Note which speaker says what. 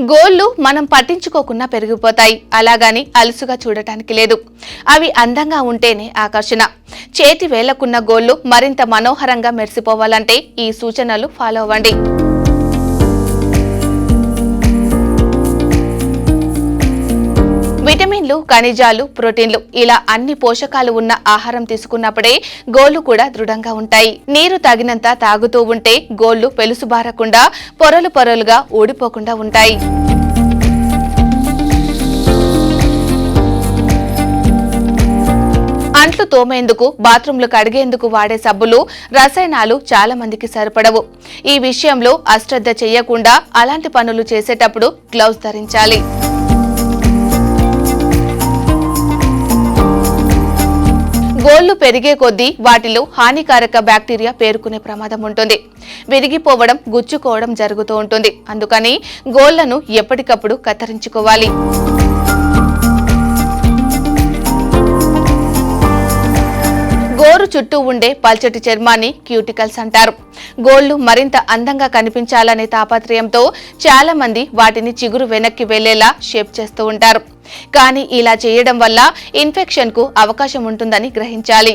Speaker 1: గోళ్లు మనం పట్టించుకోకుండా పెరిగిపోతాయి. అలాగని అలుసుగా చూడటానికి లేదు. అవి అందంగా ఉంటేనే ఆకర్షణ. చేతి వేళ్లకున్న గోళ్లు మరింత మనోహరంగా మెరిసిపోవాలంటే ఈ సూచనలు ఫాలో అవ్వండి. విటమిన్లు, ఖనిజాలు, ప్రోటీన్లు ఇలా అన్ని పోషకాలు ఉన్న ఆహారం తీసుకున్నప్పుడే గోళ్లు కూడా దృఢంగా ఉంటాయి. నీరు తగినంత తాగుతూ ఉంటే గోళ్లు పెలుసుబారకుండా పొరలు పొరలుగా ఊడిపోకుండా ఉంటాయి. అంట్లు తోమేందుకు, బాత్రూంలు కడిగేందుకు వాడే సబ్బులు, రసాయనాలు చాలా మందికి సరిపడవు. ఈ విషయంలో అశ్రద్ధ చేయకుండా అలాంటి పనులు చేసేటప్పుడు గ్లౌస్ ధరించాలి. గోళ్లు పెరిగే కొద్దీ వాటిలో హానికారక బ్యాక్టీరియా పేరుకునే ప్రమాదం ఉంటుంది. విరిగిపోవడం, గుచ్చుకోవడం జరుగుతూ ఉంటుంది. అందుకని గోళ్లను ఎప్పటికప్పుడు కత్తిరించుకోవాలి. గోరు చుట్టూ ఉండే పల్చటి చర్మాన్ని క్యూటికల్స్ అంటారు. గోళ్లు మరింత అందంగా కనిపించాలనే తాపత్రయంతో చాలా మంది వాటిని చిగురు వెనక్కి వెళ్లేలా షేప్ చేస్తూ ఉంటారు. కానీ ఇలా చేయడం వల్ల ఇన్ఫెక్షన్ కు అవకాశం ఉంటుందని గ్రహించాలి.